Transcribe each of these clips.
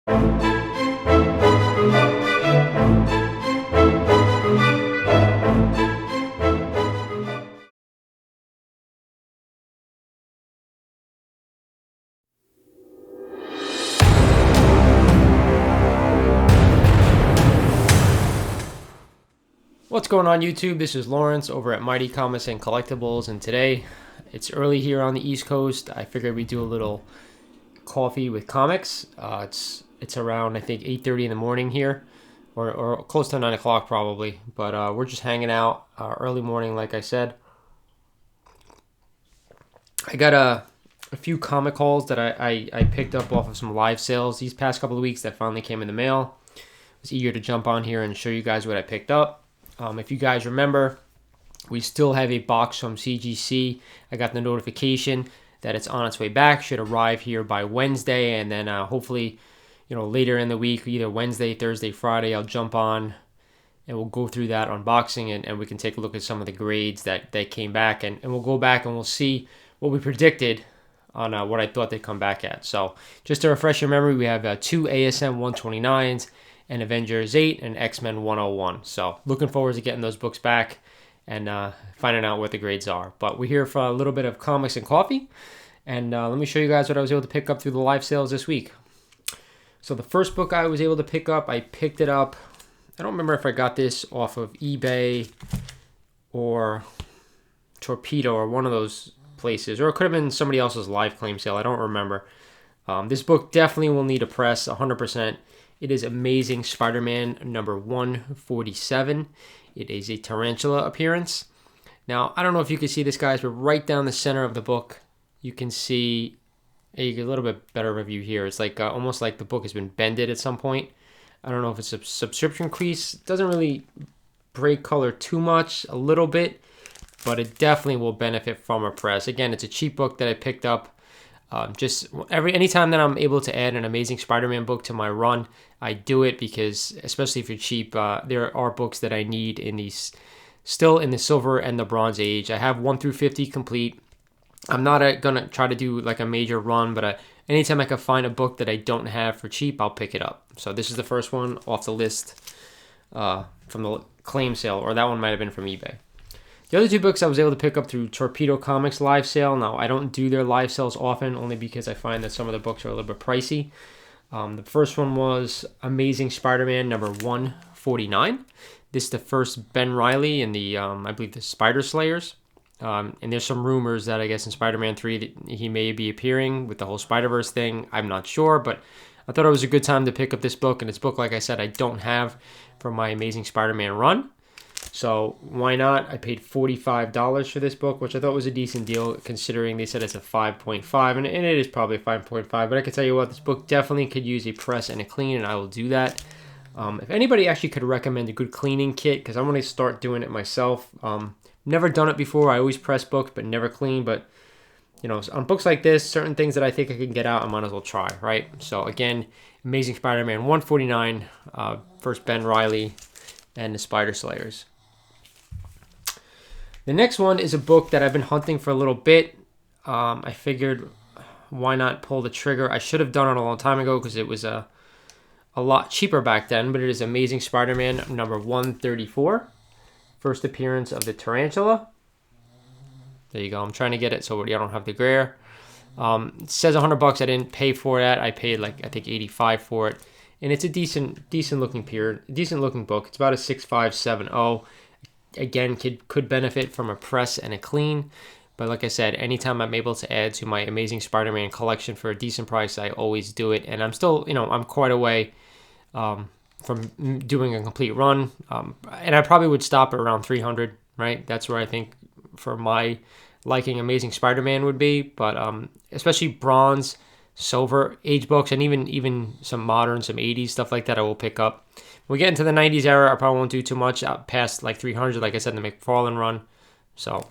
What's going on YouTube? This is Lawrence over at Mighty Comics and Collectibles, and today it's early here on the East Coast. I figured we'd do a little coffee with comics. It's around, I think, 8:30 in the morning here, or close to 9 o'clock probably, but we're just hanging out early morning like I said. I got a few comic hauls that I picked up off of some live sales these past couple of weeks that finally came in the mail. I was eager to jump on here and show you guys what I picked up. If you guys remember, we still have a box from CGC. I got the notification that it's on its way back. Should arrive here by Wednesday, and then hopefully, later in the week, either Wednesday, Thursday, Friday, I'll jump on and we'll go through that unboxing, and we can take a look at some of the grades that came back, and we'll go back and we'll see what we predicted on what I thought they'd come back at. So just to refresh your memory, we have two ASM 129s, and Avengers 8 and X-Men 101. So looking forward to getting those books back and finding out what the grades are. But we're here for a little bit of comics and coffee. And let me show you guys what I was able to pick up through the live sales this week. So the first book I was able to pick up, I picked it up. I don't remember if I got this off of eBay or Torpedo or one of those places. Or it could have been somebody else's live claim sale. I don't remember. This book definitely will need a press, 100%. It is Amazing Spider-Man number 147. It is a tarantula appearance. Now, I don't know if you can see this, guys, but right down the center of the book, you can see a little bit better review here. It's like almost like the book has been bended at some point. I don't know if it's a subscription crease. It doesn't really break color too much, a little bit, but it definitely will benefit from a press. Again, it's a cheap book that I picked up. Anytime that I'm able to add an Amazing Spider-Man book to my run, I do it because, especially if you're cheap, there are books that I need still in the silver and the bronze age. I have 1 through 50 complete. I'm not gonna try to do like a major run, but anytime I can find a book that I don't have for cheap, I'll pick it up. So this is the first one off the list from the claim sale, or that one might have been from eBay. The other two books I was able to pick up through Torpedo Comics live sale. Now, I don't do their live sales often, only because I find that some of the books are a little bit pricey. The first one was Amazing Spider-Man number 149. This is the first Ben Reilly in the, I believe, the Spider Slayers. And there's some rumors that I guess in Spider-Man 3 that he may be appearing with the whole Spider-Verse thing. I'm not sure, but I thought it was a good time to pick up this book. And it's a book, like I said, I don't have for my Amazing Spider-Man run. So why not? I paid $45 for this book, which I thought was a decent deal considering they said it's a 5.5, and it is probably 5.5, but I can tell you what, this book definitely could use a press and a clean, and I will do that. If anybody actually could recommend a good cleaning kit, because I'm going to start doing it myself. Never done it before. I always press books, but never clean. But, on books like this, certain things that I think I can get out, I might as well try, right? So again, Amazing Spider-Man 149, first Ben Reilly, and the Spider Slayers. The next one is a book that I've been hunting for a little bit. I figured, why not pull the trigger? I should have done it a long time ago because it was a lot cheaper back then, but it is Amazing Spider-Man number 134. First appearance of the tarantula. There you go. I'm trying to get it so you don't have the glare. It says $100. I didn't pay for that. I paid I think $85 for it. And it's a decent looking book. It's about a 6570. Again, could benefit from a press and a clean, but like I said, anytime I'm able to add to my Amazing Spider-Man collection for a decent price, I always do it. And I'm still, I'm quite away from doing a complete run, and I probably would stop at around 300, right? That's where I think for my liking Amazing Spider-Man would be, but especially bronze, silver age books, and even some modern, some 80s stuff like that, I will pick up. When we get into the 90s era, I probably won't do too much out past like 300, like I said, in the McFarlane run. So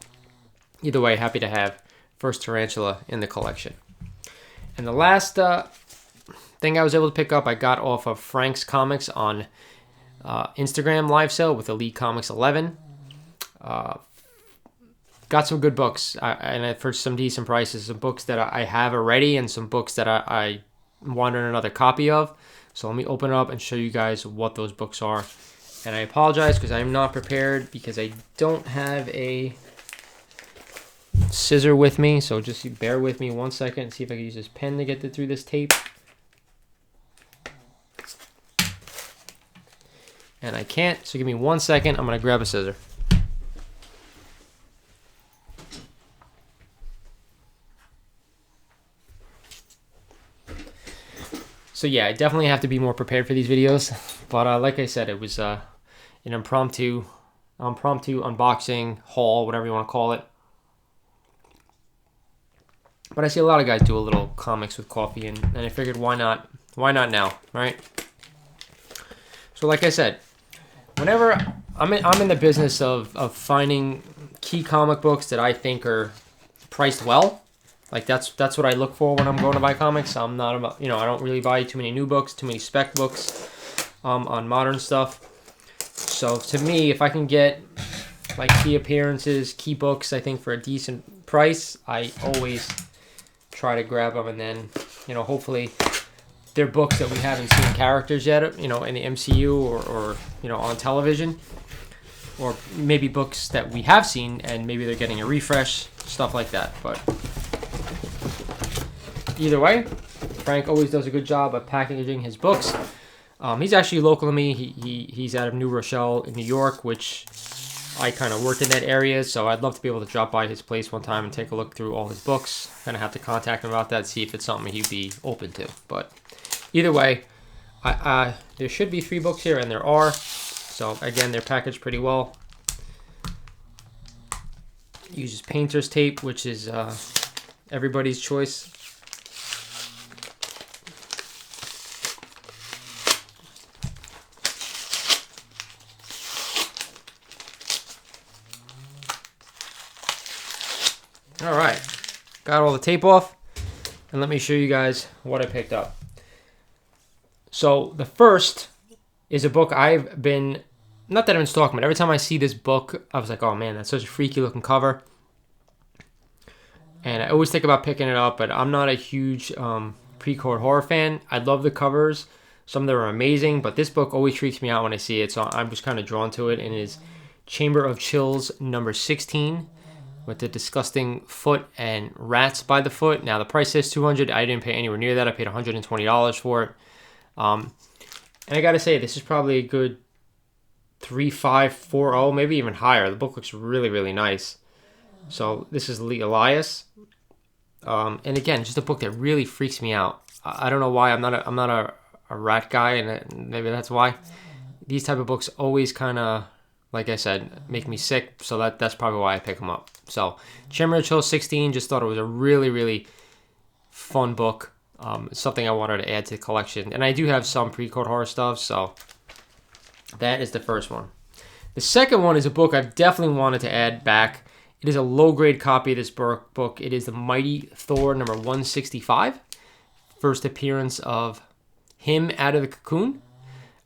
either way, happy to have first tarantula in the collection. And the last thing I was able to pick up, I got off of Frank's Comics on Instagram live sale with Elite Comics 11. Got some good books, and for some decent prices. Some books that I have already, and some books that I wanted another copy of. So let me open it up and show you guys what those books are. And I apologize because I'm not prepared because I don't have a scissor with me. So just bear with me 1 second and see if I can use this pen to get through this tape. And I can't, so give me 1 second. I'm going to grab a scissor. So yeah, I definitely have to be more prepared for these videos. But like I said, it was an impromptu unboxing, haul, whatever you want to call it. But I see a lot of guys do a little comics with coffee, and I figured why not now, right? So like I said, whenever I'm in the business of finding key comic books that I think are priced well. Like that's what I look for when I'm going to buy comics. I'm not about, I don't really buy too many new books, too many spec books on modern stuff. So to me, if I can get like key appearances, key books, I think for a decent price, I always try to grab them. And then, hopefully they're books that we haven't seen characters yet, in the MCU or on television, or maybe books that we have seen and maybe they're getting a refresh, stuff like that. But either way, Frank always does a good job of packaging his books. He's actually local to me. He's out of New Rochelle in New York, which I kind of worked in that area, so I'd love to be able to drop by his place one time and take a look through all his books. Kind of have to contact him about that, see if it's something he'd be open to. But either way, there should be 3 books here, and there are. So again, they're packaged pretty well. Uses painter's tape, which is everybody's choice. All right, got all the tape off, and let me show you guys what I picked up. So the first is a book I've been, not that I've been stalking, but every time I see this book, I was like, oh man, that's such a freaky looking cover. And I always think about picking it up, but I'm not a huge pre-code horror fan. I love the covers. Some of them are amazing, but this book always freaks me out when I see it, so I'm just kind of drawn to it, and it is Chamber of Chills number 16. With the disgusting foot and rats by the foot. Now the price says $200. I didn't pay anywhere near that. I paid $120 for it. And I gotta say, this is probably a good 3540, maybe even higher. The book looks really, really nice. So this is Lee Elias. And again, just a book that really freaks me out. I don't know why. I'm not a rat guy, and maybe that's why. These type of books always kind of, like I said, make me sick, so that's probably why I pick them up. So, Chamber of Chills 16, just thought it was a really, really fun book. Something I wanted to add to the collection. And I do have some pre-code horror stuff, so that is the first one. The second one is a book I've definitely wanted to add back. It is a low-grade copy of this book. It is the Mighty Thor number 165. First appearance of him out of the cocoon.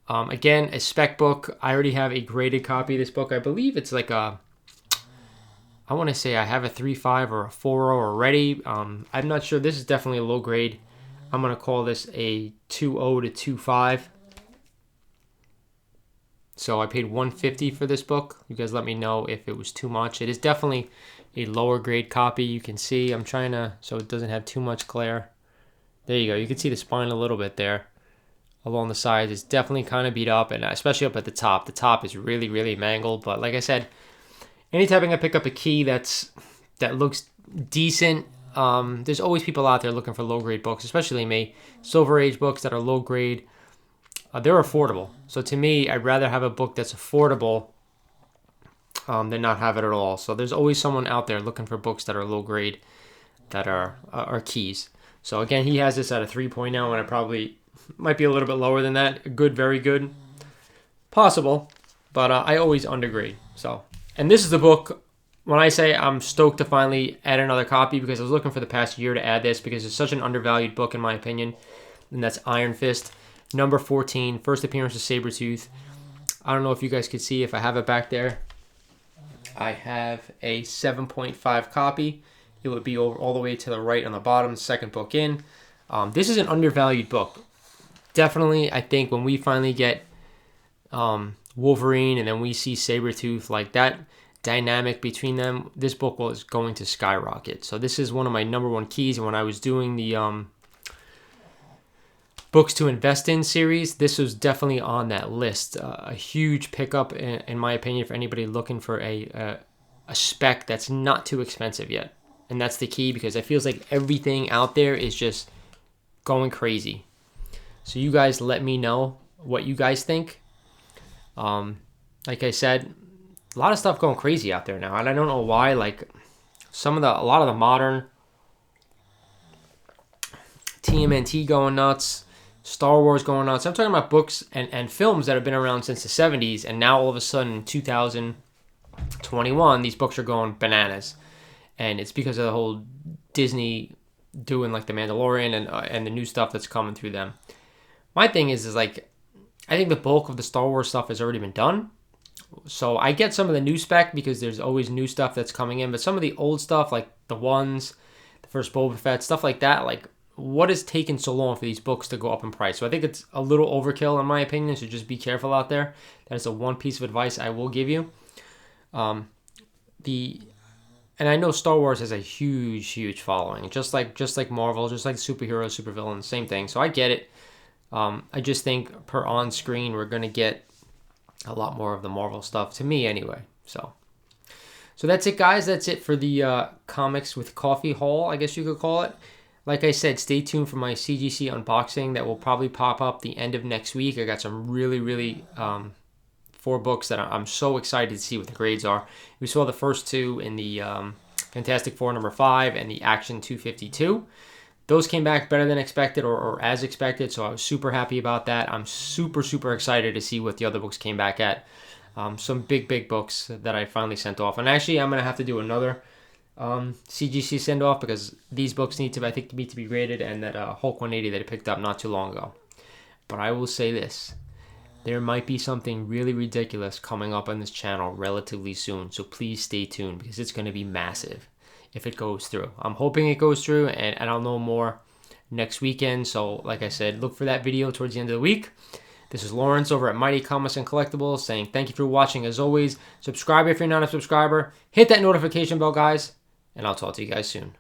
Again, a spec book. I already have a graded copy of this book. I believe it's like I want to say I have a 3.5 or a 4.0 already. I'm not sure. This is definitely a low grade. I'm going to call this a 2.0 to 2.5. So I paid $150 for this book. You guys let me know if it was too much. It is definitely a lower grade copy. You can see I'm trying to, so it doesn't have too much glare. There you go. You can see the spine a little bit there. Along the sides, it's definitely kind of beat up, and especially up at the top. The top is really, really mangled. But like I said, anytime I pick up a key that looks decent, there's always people out there looking for low-grade books, especially me. Silver Age books that are low-grade, they're affordable. So to me, I'd rather have a book that's affordable than not have it at all. So there's always someone out there looking for books that are low-grade, that are keys. So again, he has this at a 3.0, and I probably might be a little bit lower than that. Good, very good. Possible, but I always undergrade. So, and this is the book, when I say I'm stoked to finally add another copy, because I was looking for the past year to add this because it's such an undervalued book in my opinion, and that's Iron Fist, number 14, first appearance of Sabretooth. I don't know if you guys could see if I have it back there. I have a 7.5 copy. It would be over all the way to the right on the bottom, second book in. This is an undervalued book. Definitely, I think when we finally get Wolverine and then we see Sabretooth, like that dynamic between them, this book is going to skyrocket. So this is one of my number one keys. And when I was doing the books to invest in series, this was definitely on that list. A huge pickup, in my opinion, for anybody looking for a spec that's not too expensive yet. And that's the key, because it feels like everything out there is just going crazy. So you guys let me know what you guys think. Like I said, a lot of stuff going crazy out there now, and I don't know why. Like a lot of the modern TMNT going nuts, Star Wars going nuts. I'm talking about books and films that have been around since the 70s, and now all of a sudden, 2021, these books are going bananas, and it's because of the whole Disney doing like The Mandalorian and the new stuff that's coming through them. My thing is like, I think the bulk of the Star Wars stuff has already been done. So I get some of the new spec because there's always new stuff that's coming in. But some of the old stuff, like the first Boba Fett, stuff like that, like what has taken so long for these books to go up in price? So I think it's a little overkill in my opinion. So just be careful out there. That is the one piece of advice I will give you. And I know Star Wars has a huge, huge following. Just like Marvel, just like superheroes, supervillains, same thing. So I get it. I just think per on screen, we're going to get a lot more of the Marvel stuff, to me anyway. So that's it, guys. That's it for the Comics with Coffee haul, I guess you could call it. Like I said, stay tuned for my CGC unboxing that will probably pop up the end of next week. I got some really, really 4 books that I'm so excited to see what the grades are. We saw the first 2 in the Fantastic Four number 5 and the Action 252. Those came back better than expected, or as expected, so I was super happy about that. I'm super, super excited to see what the other books came back at. Some big books that I finally sent off. And actually, I'm going to have to do another CGC send-off because these books need to be graded, and that Hulk 180 that I picked up not too long ago. But I will say this. There might be something really ridiculous coming up on this channel relatively soon, so please stay tuned because it's going to be massive if it goes through. I'm hoping it goes through, and I'll know more next weekend. So like I said, look for that video towards the end of the week. This is Lawrence over at Mighty Comics and Collectibles saying thank you for watching. As always, subscribe if you're not a subscriber. Hit that notification bell, guys, and I'll talk to you guys soon.